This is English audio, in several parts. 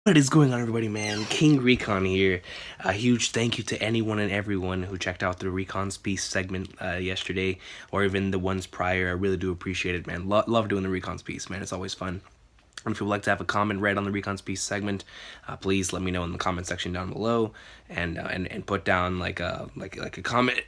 What is going on, everybody, man? King Recon here. A huge thank you to anyone and everyone who checked out the Recon's Piece segment yesterday, or even the ones prior. I really do appreciate it, man. Love doing the Recon's Piece, man. It's always fun. And if you would like to have a comment read on the Recon's Piece segment, please let me know in the comment section down below, and put down like a comment,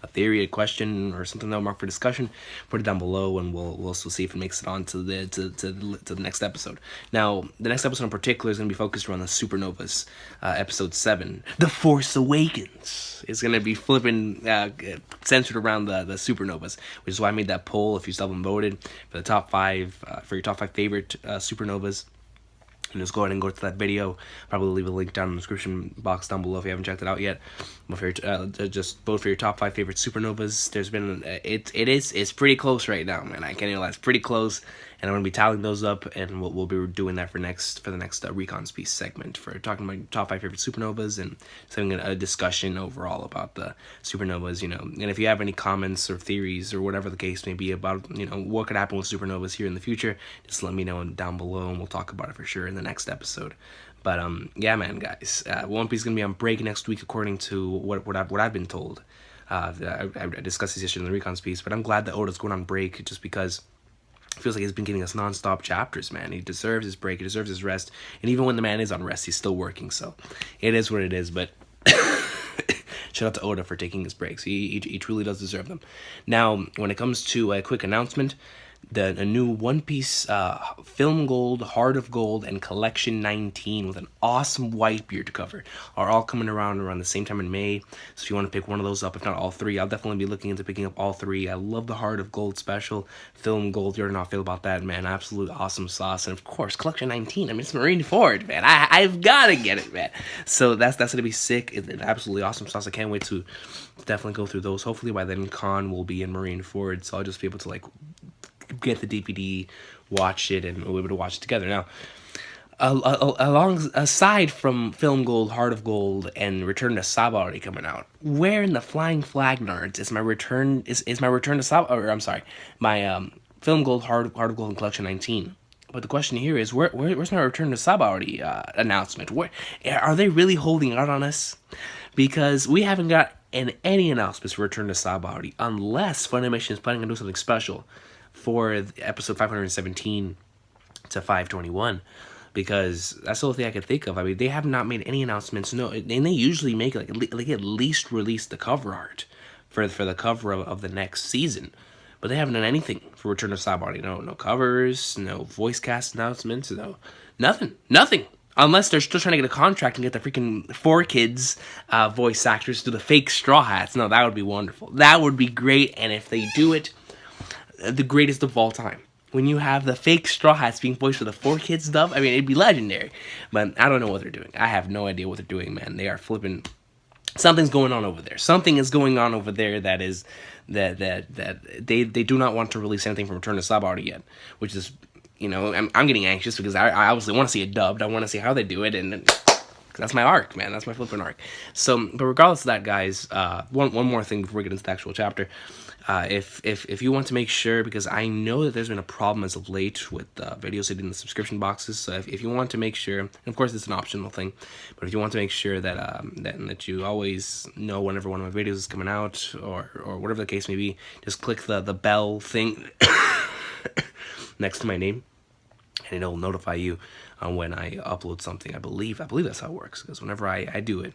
a theory, a question, or something that will mark for discussion. Put it down below, and we'll see if it makes it on to the next episode. Now, the next episode in particular is going to be focused around the supernovas. Episode 7, The Force Awakens, is going to be flipping centered around the supernovas, which is why I made that poll. If you still haven't voted for the top 5 for your top 5 favorite supernovas, and just go ahead and go to that video. Probably leave a link down in the description box down below if you haven't checked it out yet. But for just vote for your top 5 favorite supernovas. There's been it's pretty close right now, man. I can't even lie, it's pretty close, and I'm gonna be tallying those up, and we'll be doing that for the next Recon's Piece segment, for talking about top 5 favorite supernovas and just having a discussion overall about the supernovas, you know. And if you have any comments or theories or whatever the case may be about, you know, what could happen with supernovas here in the future, just let me know down below, and we'll talk about it for sure in the next episode. But yeah, man, guys, One Piece is gonna be on break next week, according to what I've been told. I discussed this yesterday in the Recon's Piece, but I'm glad that Oda's going on break, just because it feels like he's been giving us non-stop chapters, man. He deserves his break, he deserves his rest, and even when the man is on rest, he's still working, so it is what it is. But shout out to Oda for taking his breaks. He truly does deserve them. Now, when it comes to a quick announcement, a new One Piece Film Gold, Heart of Gold, and Collection 19 with an awesome Whitebeard cover are all coming around the same time in May. So if you want to pick one of those up, if not all 3, I'll definitely be looking into picking up all 3. I love the Heart of Gold special, Film Gold. You already know how I feel about that, man. Absolute awesome sauce. And of course, Collection 19. I mean, it's Marineford, man. I've got to get it, man. So that's gonna be sick. It's an absolutely awesome sauce. I can't wait to definitely go through those. Hopefully by then, Khan will be in Marineford, so I'll just be able to get the DVD, watch it, and we'll be able to watch it together. Now, aside from Film Gold, Heart of Gold, and Return to Saba already coming out, where in the flying flag nerds is my return to Saba? Or I'm sorry, my Film Gold, Heart of Gold, and Collection 19. But the question here is, where's my Return to Saba already announcement? Where are they really holding out on us? Because we haven't got any announcements for Return to Saba already, unless Funimation is planning on doing something special for episode 517 to 521, because that's the only thing I could think of. I mean, they have not made any announcements. No, and they usually make at least release the cover art for the cover of the next season, but they haven't done anything for Return to Saba already. No covers, no voice cast announcements, nothing. Unless they're still trying to get a contract and get the freaking 4Kids voice actors to do the fake Straw Hats. No, that would be wonderful. That would be great, and if they do it, the greatest of all time. When you have the fake Straw Hats being voiced for the 4Kids dub, I mean, it'd be legendary. But I don't know what they're doing. I have no idea what they're doing, man. They are flipping. Something's going on over there. Something is going on over there that they do not want to release anything from Return to Saba already yet, which is, you know, I'm getting anxious, because I obviously want to see it dubbed. I want to see how they do it, and that's my arc, man. That's my flipping arc. So, but regardless of that, guys, one more thing before we get into the actual chapter. If you want to make sure, because I know that there's been a problem as of late with videos hitting the subscription boxes, so if you want to make sure, and of course it's an optional thing, but if you want to make sure that that you always know whenever one of my videos is coming out, or whatever the case may be, just click the bell thing next to my name, and it'll notify you when I upload something. I believe that's how it works, because whenever I do it,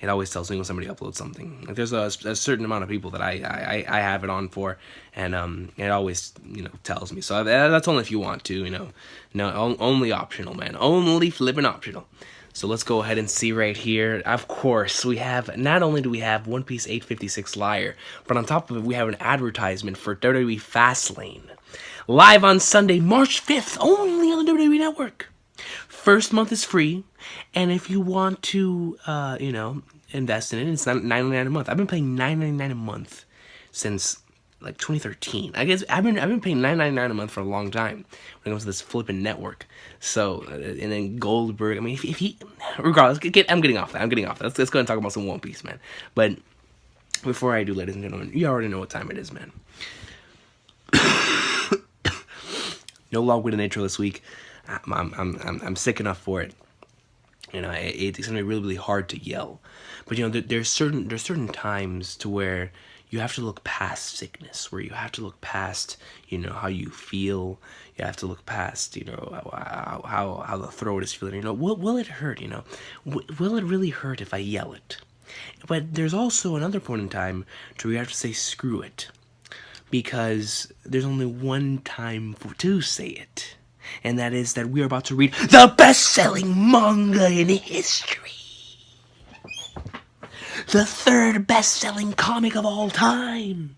it always tells me when somebody uploads something. Like, there's a certain amount of people that I have it on for, and it always, you know, tells me. So that's only if you want to, you know. No, only optional, man. Only flipping optional. So let's go ahead and see right here. Of course, we have, not only do we have One Piece 856 Liar, but on top of it, we have an advertisement for WWE Fastlane. Live on Sunday, March 5th, only on the WWE Network. First month is free, and if you want to, you know, invest in it, it's $9.99 a month. I've been paying $9.99 a month since like 2013. I guess I've been paying $9.99 a month for a long time when it comes to this flipping network. So, and then Goldberg. I mean, if he, regardless, I'm getting off that. Let's go ahead and talk about some One Piece, man. But before I do, ladies and gentlemen, you already know what time it is, man. No long-winded intro this week. I'm sick enough for it. It's gonna be really really hard to yell, but there's certain times to where you have to look past sickness, where you have to look past how you feel. You have to look past how the throat is feeling. Will it hurt? Will it really hurt if I yell it? But there's also another point in time to where you have to say screw it, because there's only one time to say it, and that is that we are about to read the best-selling manga in history. The third best-selling comic of all time.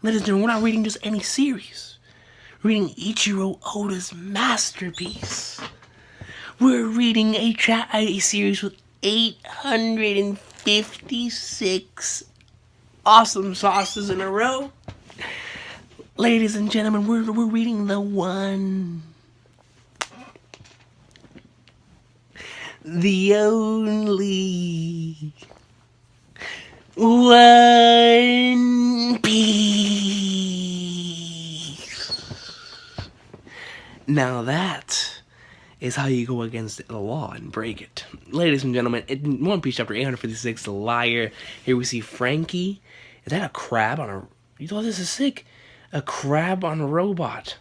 Ladies and gentlemen, we're not reading just any series. We're reading Ichiro Oda's masterpiece. We're reading a series with 856 awesome sauces in a row. Ladies and gentlemen, we're reading the one, the only One Piece. Now that is how you go against the law and break it. Ladies and gentlemen, in One Piece chapter 856, The Liar, here we see Frankie. Is that a crab on a... You thought this is sick? A crab on a robot.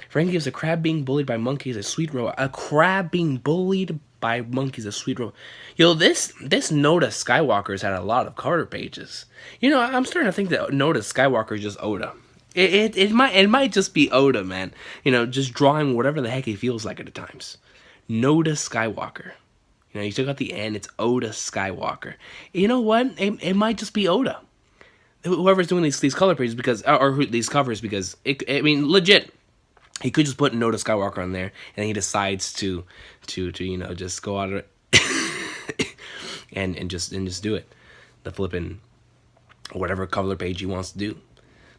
Frankie is a crab being bullied by monkeys, a sweet robot. A crab being bullied by monkeys, a sweet robot. This Noda Skywalker's had a lot of Carter pages. I'm starting to think that Noda Skywalker is just Oda. It might just be Oda, man. Just drawing whatever the heck he feels like at the times. Noda Skywalker. You took out the N, it's Oda Skywalker. You know what? It might just be Oda. Whoever's doing these color pages these covers, because legit, he could just put Noda Skywalker on there, and then he decides to just go out of it and just do it, the flipping whatever color page he wants to do.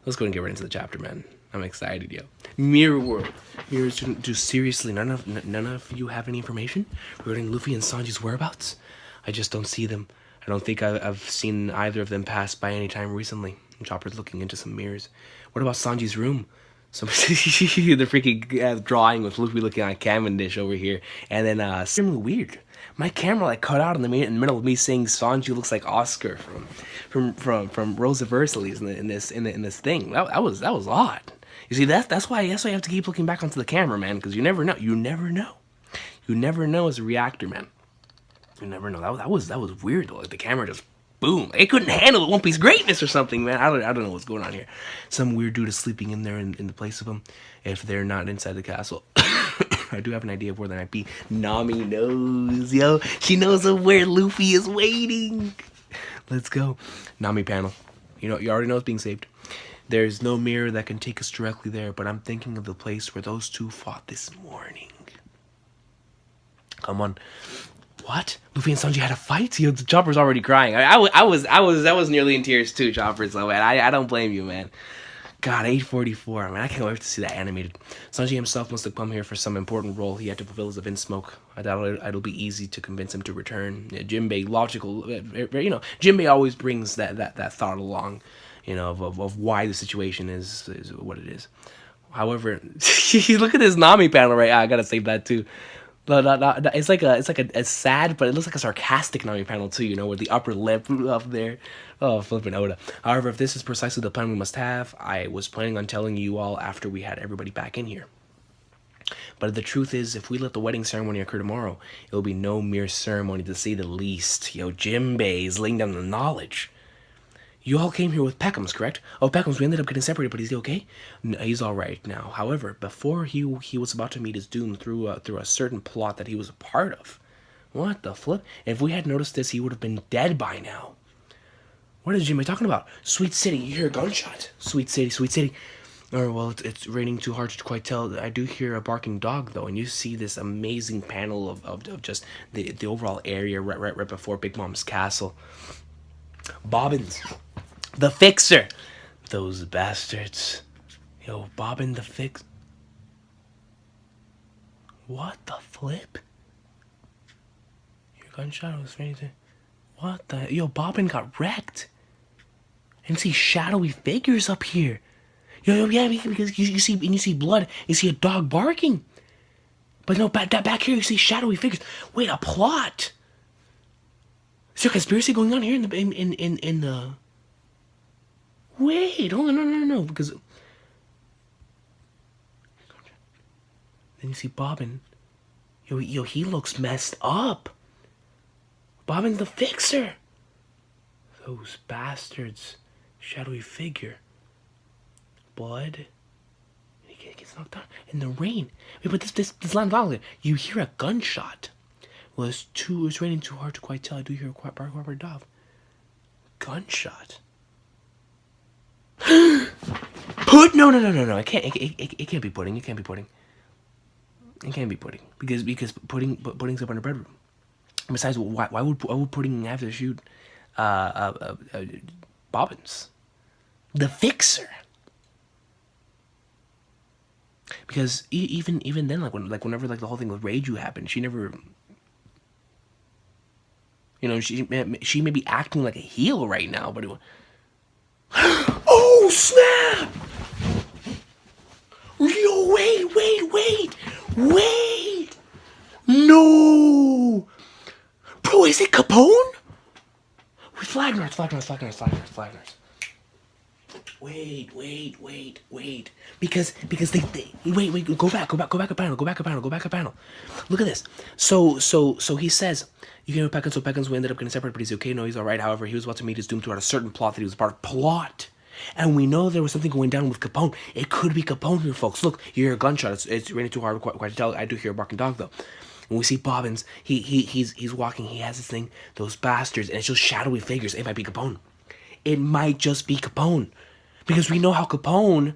Let's go and get right into the chapter, man. I'm excited, yo. Mirror World. Do seriously none of you have any information regarding Luffy and Sanji's whereabouts? I just don't see them. I don't think I've seen either of them pass by any time recently. Chopper's looking into some mirrors. What about Sanji's room? The freaking drawing with Luffy looking like Cavendish over here, and then extremely weird. My camera cut out in the middle of me saying Sanji looks like Oscar from Rosa Versailles in this thing. That was odd. You see, that's why you have to keep looking back onto the camera, man, because you never know. You never know as a reactor, man. You never know. That was weird though. Like the camera just boom. It couldn't handle the One Piece greatness or something, man. I don't know what's going on here. Some weird dude is sleeping in there in the place of him if they're not inside the castle. I do have an idea of where they might be. Nami knows, yo. She knows of where Luffy is waiting. Let's go. Nami panel. You already know it's being saved. There's no mirror that can take us directly there, but I'm thinking of the place where those two fought this morning. Come on. What? Luffy and Sanji had a fight? Chopper's already crying. I was nearly in tears too, Chopper. So man, I don't blame you, man. God, 844. Man, I can't wait to see that animated. Sanji himself must have come here for some important role he had to fulfill as a Vinsmoke. I doubt it'll be easy to convince him to return. Jinbei, logical. Jinbei always brings that thought along, of why the situation is what it is. However, look at this Nami panel right. I gotta save that too. No, it's like a sad, but it looks like a sarcastic Nami panel too, with the upper lip up there. Oh, flipping Oda. However, if this is precisely the plan we must have, I was planning on telling you all after we had everybody back in here. But the truth is, if we let the wedding ceremony occur tomorrow, it will be no mere ceremony, to say the least. Jinbei is laying down the knowledge. You all came here with Peckham's, correct? Oh, Peckham's, we ended up getting separated, but is he okay? No, he's all right now. However, before he was about to meet his doom through a certain plot that he was a part of. What the flip? If we had noticed this, he would have been dead by now. What is Jimmy talking about? Sweet City, you hear a gunshot. Sweet City, Sweet City. Oh, well, it's raining too hard to quite tell. I do hear a barking dog, though, and you see this amazing panel of just the overall area right before Big Mom's castle. Bobbins. The Fixer. Those bastards. Yo, Bobbin the Fix. What the flip? Your gunshot was ready to... What the... Yo, Bobbin got wrecked. And see shadowy figures up here. Yo, yeah, because you see blood. You see a dog barking. But no, back here you see shadowy figures. Wait, a plot. Is there a conspiracy going on here in the Wait, hold on, no, because then you see Bobbin. Yo, he looks messed up. Bobbin's the fixer. Those bastards. Shadowy figure. Blood. He gets knocked down in the rain. Wait, but this line of you hear a gunshot. Well, it's raining too hard to quite tell. I do hear a quiet bark of a dove. Gunshot. No. It can't be pudding. It can't be pudding. It can't be pudding because pudding's up in the bedroom. Besides, why would pudding have to shoot Bobbins, the fixer? Because even then, whenever the whole thing with Reiju happened, she never, she may be acting like a heel right now, but oh snap! Yo, wait! No, bro, is it Capone? With Flagners. Wait. Because they wait. Go back a panel. Look at this. So he says, you came with Peckins, so Peckins we ended up getting separated, but he's okay. No, he's all right. However, he was about to meet his doom throughout a certain plot that he was a part of. Plot. And we know there was something going down with Capone. It could be Capone here, folks. Look, you hear a gunshot. It's raining too hard quite to tell. I do hear a barking dog though. When we see Bobbins, he's walking. He has this thing. Those bastards, and it's just shadowy figures. It might be Capone. It might just be Capone. Because we know how Capone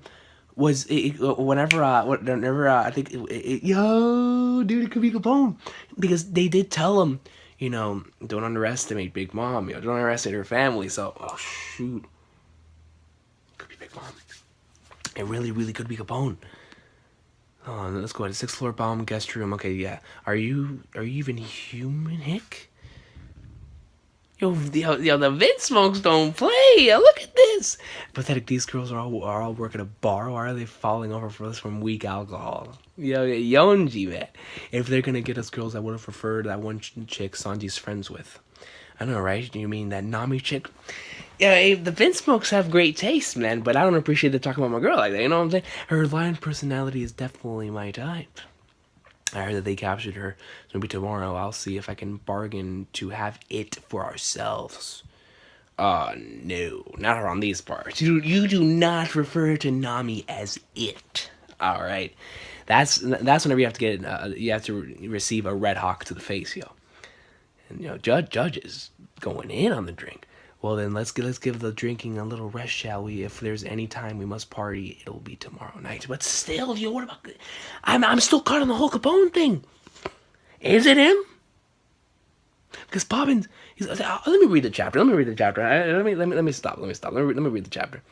was, whenever I think, yo, dude, it could be Capone. Because they did tell him, don't underestimate Big Mom, don't underestimate her family. So, oh, shoot. Could be Big Mom. It really, really could be Capone. Oh, let's go ahead. 6th floor bomb guest room. Okay, yeah. Are you even human, Hick? Yo, the Vince smokes don't play. Look at this. Pathetic. These girls are all working a bar. Why are they falling over for us from weak alcohol? Yo, Yonji, man. If they're gonna get us girls, I would have preferred that one chick Sanji's friends with. I know, right? You mean that Nami chick? Yeah, the Vince smokes have great taste, man. But I don't appreciate them talking about my girl like that. You know what I'm saying? Her violent personality is definitely my type. I heard that they captured her, so maybe tomorrow I'll see if I can bargain to have it for ourselves. No, not around these parts. You do not refer to Nami as it. All right, that's whenever you have to you have to receive a red hawk to the face, yo. And Judge is going in on the drink. Well then, let's give the drinking a little rest, shall we? If there's any time we must party, it'll be tomorrow night. But still, what about? I'm still caught on the whole Capone thing. Is it him? Because Bobbins, let me read the chapter. Let me stop. Let me read the chapter.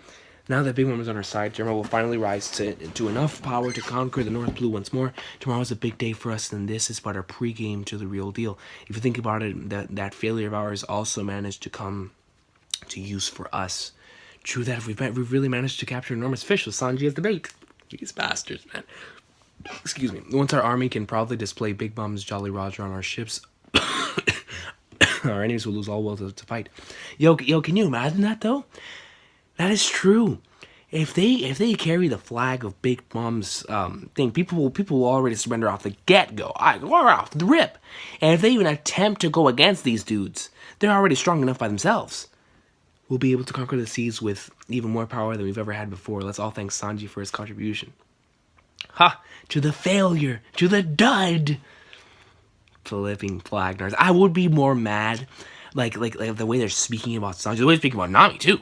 Now that Big Mom is on her side, Jerma will finally rise to enough power to conquer the North Blue once more. Tomorrow's a big day for us, and this is but our pregame to the real deal. If you think about it, that failure of ours also managed to come to use for us. True that we've really managed to capture enormous fish with Sanji as the bait. These bastards, man. Excuse me. Once our army can proudly display Big Mom's Jolly Roger on our ships, our enemies will lose all will to fight. Yo, can you imagine that though? That is true. If they carry the flag of Big Mom's thing, people will already surrender off the get-go. Or off the rip. And if they even attempt to go against these dudes, they're already strong enough by themselves. We'll be able to conquer the seas with even more power than we've ever had before. Let's all thank Sanji for his contribution. Ha! To the failure! To the dud! Flipping Flagnars. I would be more mad, like the way they're speaking about Sanji, the way they're speaking about Nami too.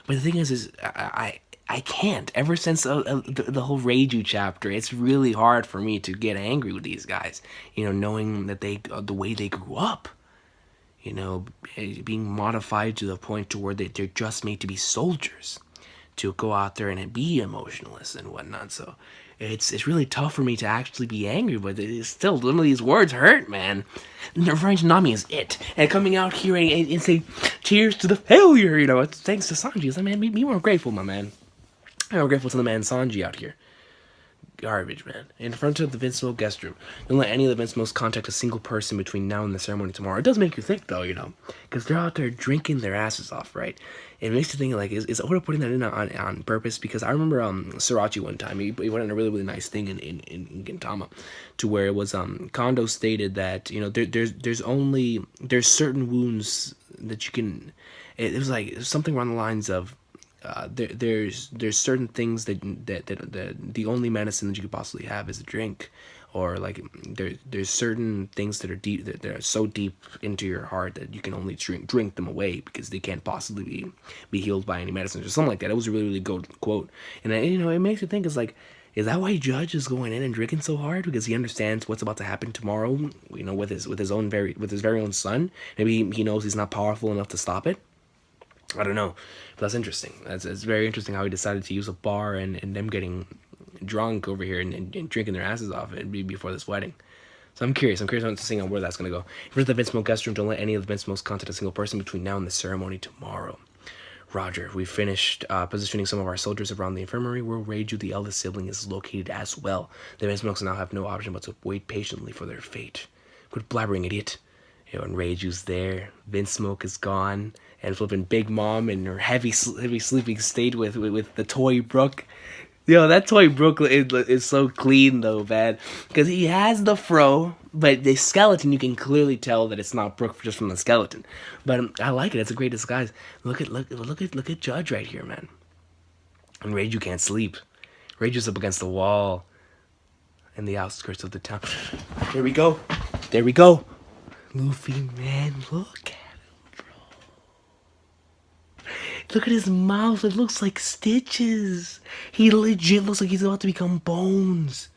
But the thing is I can't. Ever since the whole Reiju chapter, it's really hard for me to get angry with these guys. Knowing that the way they grew up. Being modified to the point to where they're just made to be soldiers, to go out there and be emotionless and whatnot. So it's really tough for me to actually be angry, but it's still, some of these words hurt, man. And referring to Nami as it, and coming out here and say, cheers to the failure, it's thanks to Sanji. It's like, man, be more grateful, my man. I'm grateful to the man Sanji out here. garbage, man. In front of the Vince Smoke guest room. Don't let any of the Vince Smokes contact a single person between now and the ceremony tomorrow. It does make you think, though, because they're out there drinking their asses off, right? It makes you think, like, is Oda putting that in on purpose? Because I remember Sriracha one time, he went on a really, really nice thing in Gintama, to where it was, Kondo stated that, there's certain wounds that you can, it was like something along the lines of, there's certain things that the only medicine that you could possibly have is a drink, or like there's certain things that are deep, that are so deep into your heart that you can only drink them away, because they can't possibly be healed by any medicine or something like that. It was a really, really good quote, and it makes you think, it's like, is that why Judge is going in and drinking so hard? Because he understands what's about to happen tomorrow, with his very own son. Maybe he knows he's not powerful enough to stop it. I don't know, but that's interesting. It's very interesting how he decided to use a bar and them getting drunk over here and drinking their asses off it before this wedding. So I'm curious to see on where that's gonna go. For the Vince Smoke guest room, don't let any of the Vince Smokes contact a single person between now and the ceremony tomorrow. Roger, we finished positioning some of our soldiers around the infirmary where Reiju, the eldest sibling, is located as well. The Vince Smokes now have no option but to wait patiently for their fate. Quit blabbering, idiot. And Reiju's there, Vince Smoke is gone, and flipping Big Mom in her heavy sleeping state with the toy Brook. That toy Brook is so clean though, man, because he has the fro, but the skeleton, you can clearly tell that it's not Brook just from the skeleton. But I like it. It's a great disguise. Look at Judge right here, man. And Reiju can't sleep. Reiju's up against the wall in the outskirts of the town. There we go. Luffy, man, look at him, bro. Look at his mouth. It looks like stitches. He legit looks like he's about to become bones.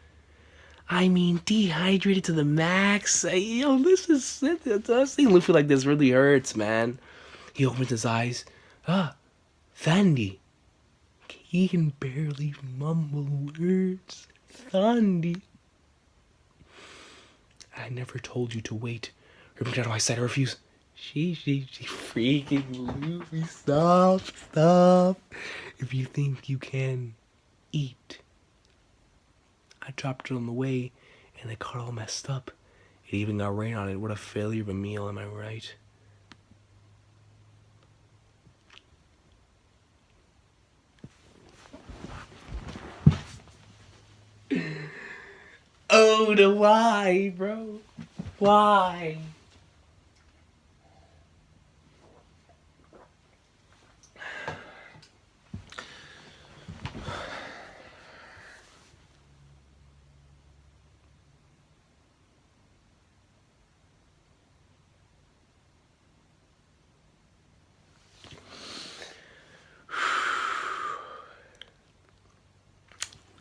I mean, dehydrated to the max. Seeing Luffy like this really hurts, man. He opens his eyes. Sandy. He can barely mumble words. Sandy. I never told you to wait. Remember how I said I refuse? She freaking Luffy, stop. If you think you can eat. I dropped it on the way and it got all messed up. It even got rain on it. What a failure of a meal, am I right? Oh, the why, bro? Why?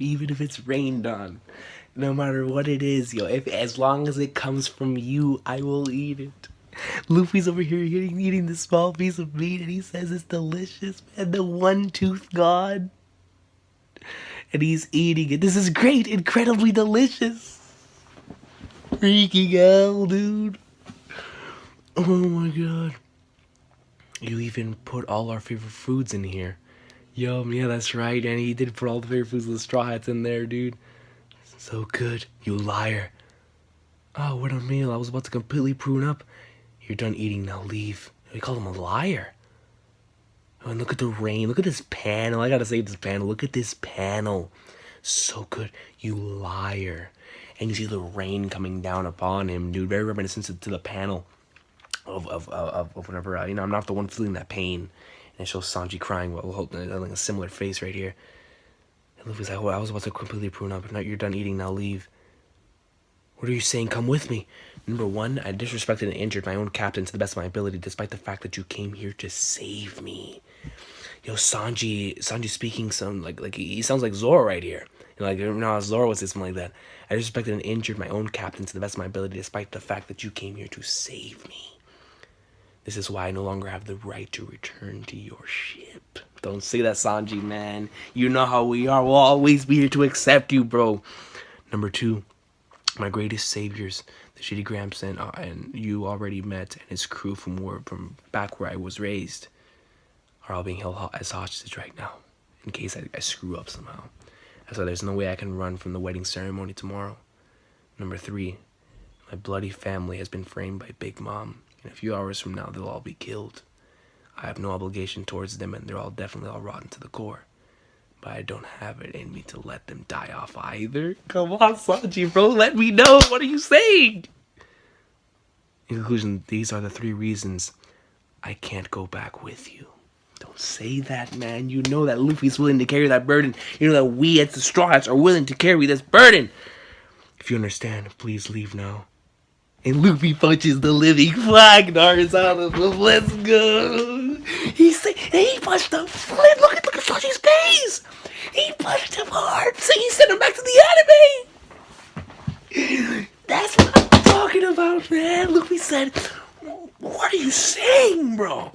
Even if it's rained on, no matter what it is, as long as it comes from you, I will eat it. Luffy's over here eating this small piece of meat, and he says it's delicious, man. The one-tooth god. And he's eating it. This is great, incredibly delicious. Freaking hell, dude. Oh my god. You even put all our favorite foods in here. Yeah, that's right. And he did put all the favorite foods of the Straw Hats in there, dude. So good. You liar. Oh, what a meal. I was about to completely prune up. You're done eating, now leave. We call him a liar. Oh, and look at the rain. Look at this panel. I gotta save this panel. Look at this panel. So good. You liar. And you see the rain coming down upon him, dude. Very reminiscent to the panel of whenever, I'm not the one feeling that pain. And it shows Sanji crying while holding a similar face right here. And Luffy's like, I was about to completely prune up. If not, you're done eating, now leave. What are you saying? Come with me. Number one, I disrespected and injured my own captain to the best of my ability, despite the fact that you came here to save me. Sanji speaking some, like he sounds like Zoro right here. Zoro would say something like that. I disrespected and injured my own captain to the best of my ability, despite the fact that you came here to save me. This is why I no longer have the right to return to your ship. Don't say that, Sanji, man. You know how we are. We'll always be here to accept you, bro. Number two, my greatest saviors, the Shitty Gramps and you already met, and his crew from back where I was raised, are all being held as hostages right now, in case I screw up somehow. So there's no way I can run from the wedding ceremony tomorrow. Number 3, my bloody family has been framed by Big Mom. In a few hours from now, they'll all be killed. I have no obligation towards them, and they're all definitely all rotten to the core. But I don't have it in me to let them die off either. Come on, Sanji, bro, let me know. What are you saying? In conclusion, these are the 3 reasons I can't go back with you. Don't say that, man. You know that Luffy's willing to carry that burden. You know that we as the Straw Hats are willing to carry this burden. If you understand, please leave now. And Luffy punches the living Flagnars out of him. Let's go. He punched him. Look at Sanji's face. He punched him hard. So he sent him back to the anime. That's what I'm talking about, man. Luffy said, what are you saying, bro?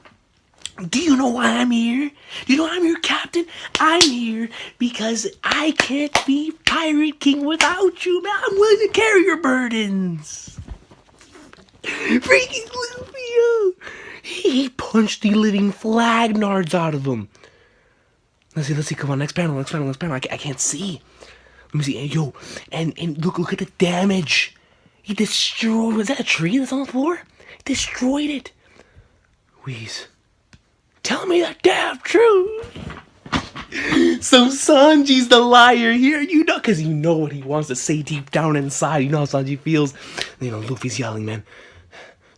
Do you know why I'm here? Do you know why I'm here, Captain? I'm here because I can't be Pirate King without you, man. I'm willing to carry your burdens. Freaking Luffy, he punched the living Flagnards out of him. Let's see, come on, next panel. I can't see. Let me see, yo, and look at the damage. He destroyed, was that a tree that's on the floor? He destroyed it. Whis, tell me the damn truth. So Sanji's the liar here, you know, because you know what he wants to say deep down inside. You know how Sanji feels. You know, Luffy's yelling, man.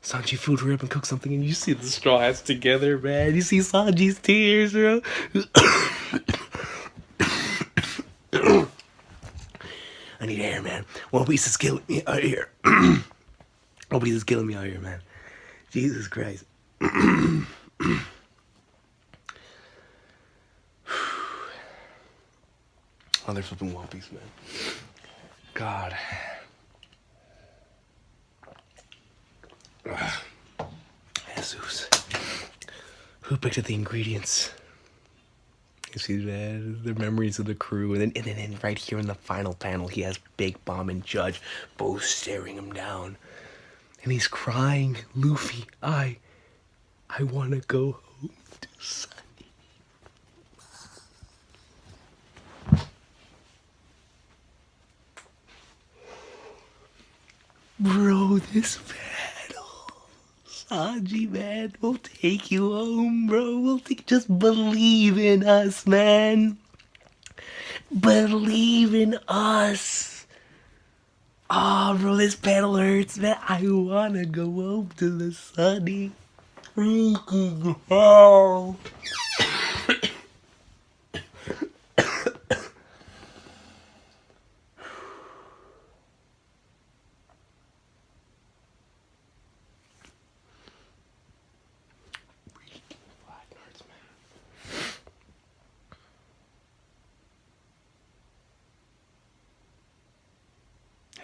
Sanji, food, hurry up and cook something. And you see the Straw Hats together, man. You see Sanji's tears, bro. I need air, man. One piece is killing me out here. One piece is killing me out here, man. Jesus Christ. Oh, they're flipping One Piece, man. God. Jesus. Who picked up the ingredients? You see that? The memories of the crew. And then right here in the final panel, he has Big Mom and Judge both staring him down. And he's crying, Luffy, I want to go home to Sunny. Bro, this battle, Sanji, man, we'll take you home, bro. Just believe in us, man. Believe in us. Oh, bro, this battle hurts, man. I wanna go home to the Sunny. Oh.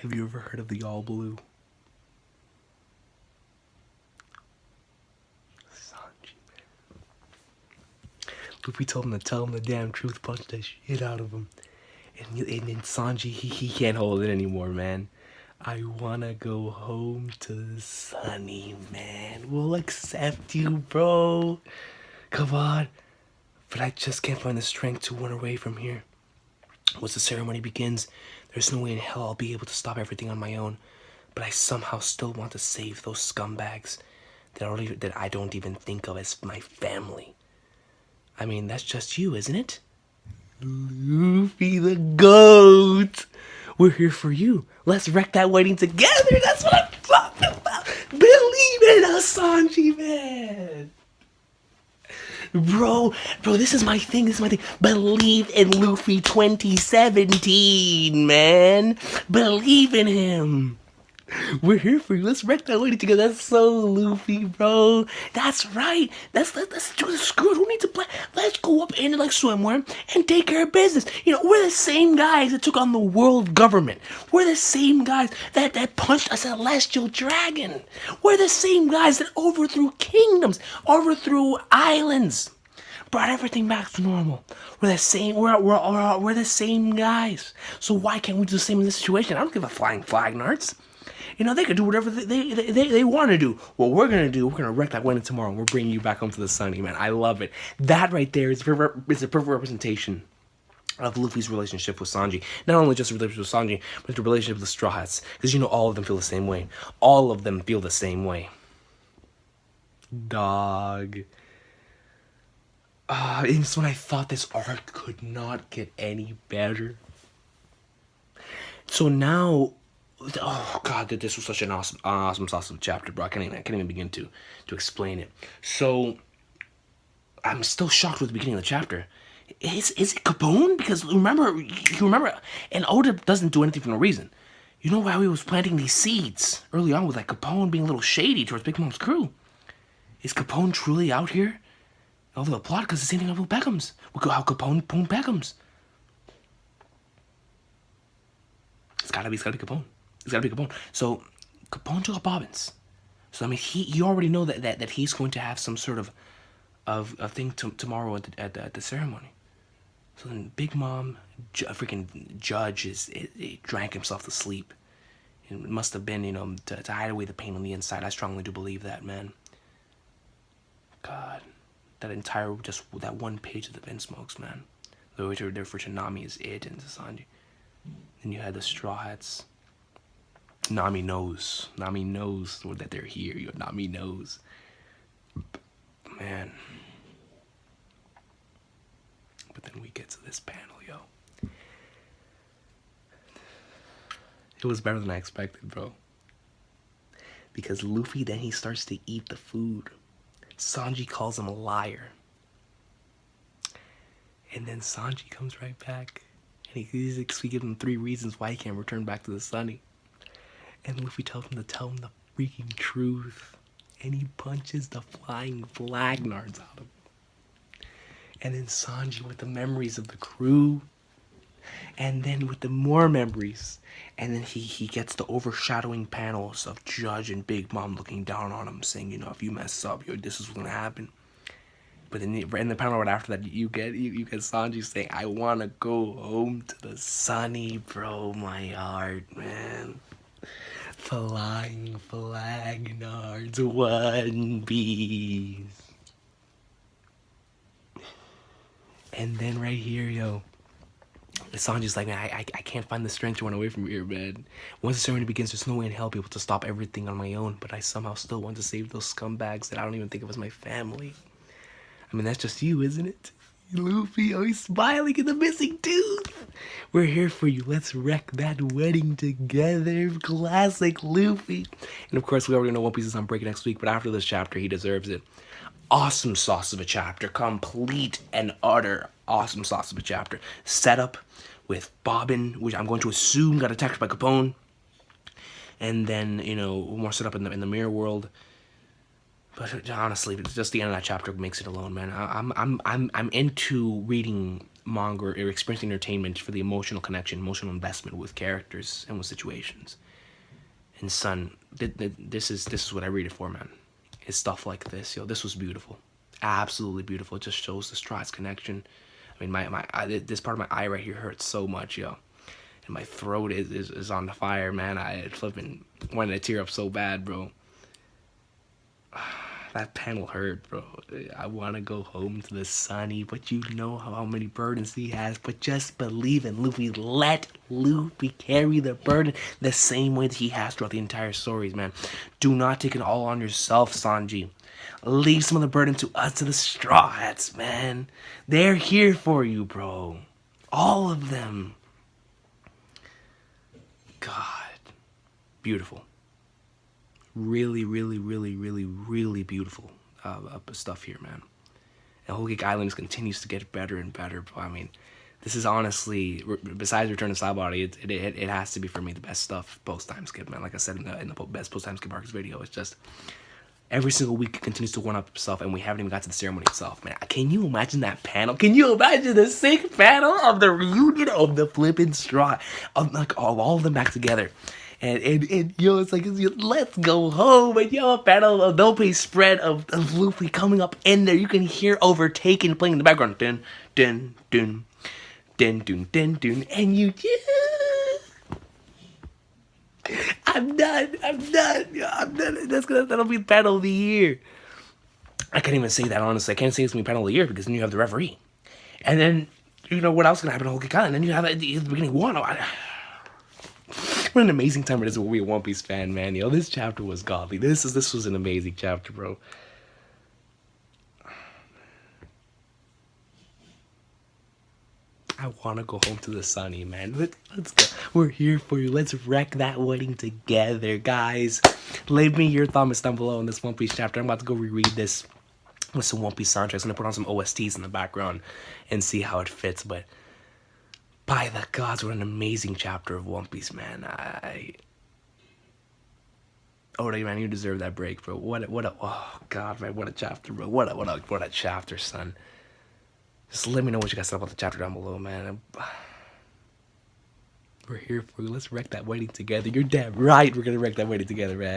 Have you ever heard of the All Blue? Sanji, man. Luffy told him to tell him the damn truth, punch the shit out of him. And then Sanji, he can't hold it anymore, man. I wanna go home to the Sunny, man. We'll accept you, bro. Come on. But I just can't find the strength to run away from here. Once the ceremony begins, there's no way in hell I'll be able to stop everything on my own. But I somehow still want to save those scumbags that I don't even think of as my family. I mean, that's just you, isn't it? Luffy the GOAT! We're here for you. Let's wreck that wedding together. That's what I'm talking about. Believe in us, Sanji, man. Bro, this is my thing. Believe in Luffy 2017, man. Believe in him. We're here for you. Let's wreck that lady together. That's so Luffy, bro. That's right. Let's do the screw. Who needs to play? Let's go up into like swimwear and take care of business. You know, we're the same guys that took on the world government. We're the same guys that punched a celestial dragon. We're the same guys that overthrew kingdoms, overthrew islands, brought everything back to normal. We're the same. We're the same guys. So why can't we do the same in this situation? I don't give a flying Flagnards. You know, they could do whatever they want to do. What we're going to do, we're going to wreck that wedding tomorrow, and we're bringing you back home to the Sunny, man. I love it. That right there is a perfect representation of Luffy's relationship with Sanji. Not only just the relationship with Sanji, but the relationship with the Straw Hats. Because, all of them feel the same way. All of them feel the same way. Dog. It's when I thought this arc could not get any better. So now, oh god, this was such an awesome chapter, bro. I can't even begin to explain it. So I'm still shocked with the beginning of the chapter. Is it Capone? Because remember, and Oda doesn't do anything for no reason. You know why he was planting these seeds early on with like Capone being a little shady towards Big Mom's crew? Is Capone truly out here? Over the plot, because the same thing with Beckham's. How Capone Beckham's. It's gotta be Capone. It's gotta be Capone. So Capone took up Bobbins. So I mean, you already know that he's going to have some sort of thing tomorrow at the ceremony. So then Big Mom, freaking Judge he drank himself to sleep. It must have been, to hide away the pain on the inside. I strongly do believe that, man. God, that one page of the Vinsmokes, man. The way to refer to Nami as it and to Sanji. Then you had the Straw Hats. Nami knows that they're here. Nami knows. Man. But then we get to this panel, yo. It was better than I expected, bro. Because Luffy, then he starts to eat the food. Sanji calls him a liar. And then Sanji comes right back. And he gives him 3 reasons why he can't return back to the Sunny. And Luffy tells him to tell him the freaking truth. And he punches the flying flagnards out of him. And then Sanji with the memories of the crew. And then with the more memories. And then he gets the overshadowing panels of Judge and Big Mom looking down on him, saying, if you mess up, this is what's gonna happen. But then in the panel right after that, you get Sanji saying, I wanna go home to the Sunny, bro. My heart, man. Flying flagnards, One Piece. And then right here, yo, Sanji's like, man, I can't find the strength to run away from here, man. Once the ceremony begins, there's no way in hell I'll be able to stop everything on my own, but I somehow still want to save those scumbags that I don't even think of as my family. I mean, that's just you, isn't it? Luffy, always smiling at the missing tooth. We're here for you. Let's wreck that wedding together. Classic Luffy. And of course, we already know One Piece is on break next week, but after this chapter, he deserves it. Awesome sauce of a chapter. Complete and utter awesome sauce of a chapter. Setup with Bobbin, which I'm going to assume got attacked by Capone. And then, more setup in the mirror world. But honestly, just the end of that chapter makes it alone, man. I'm into reading manga or experiencing entertainment for the emotional connection, emotional investment with characters and with situations. And son, this is what I read it for, man. It's stuff like this, yo. This was beautiful, absolutely beautiful. It just shows the Straws connection. I mean, this part of my eye right here hurts so much, yo. And my throat is on the fire, man. I flipping wanted to tear up so bad, bro. That panel hurt, bro. I want to go home to the Sunny, but you know how many burdens he has. But just believe in Luffy. Let Luffy carry the burden the same way that he has throughout the entire stories, man. Do not take it all on yourself, Sanji. Leave some of the burden to us, to the Straw Hats, man. They're here for you, bro. All of them. God. Beautiful. Really, really, really, really, really beautiful stuff here, man. And Whole Cake Island continues to get better and better. I mean, this is honestly, besides Return to Saibari, it has to be for me the best stuff post-time skip, man. Like I said in the best post-time skip arcs video, it's just every single week it continues to one up itself, and we haven't even got to the ceremony itself, man. Can you imagine that panel? Can you imagine the sick panel of the reunion of the flippin' Straw, of like all of them back together? And it's like, let's go home. And a panel of no-pay spread of Luffy coming up in there. You can hear Overtaken playing in the background. Dun, dun, dun, dun, dun, dun, dun. And you just... I'm done. That'll be the panel of the year. I can't even say that, honestly. I can't say it's going to be panel of the year because then you have the referee. And then you know what else gonna happen to Whole Cake Island? And then you have at the beginning one. What an amazing time it is to be a One Piece fan, man. Yo, this chapter was godly. This was an amazing chapter, bro. I want to go home to the sunny, man. Let's go. We're here for you. Let's wreck that wedding together, guys. Leave me your comments down below on this One Piece chapter. I'm about to go reread this with some One Piece soundtracks. I'm gonna put on some OSTs in the background and see how it fits. But by the gods, what an amazing chapter of One Piece, man. Oda, man, you deserve that break, bro. Oh god, man, what a chapter, bro. What a chapter, son. Just let me know what you guys thought about the chapter down below, man. We're here for you. Let's wreck that wedding together. You're damn right we're gonna wreck that wedding together, man.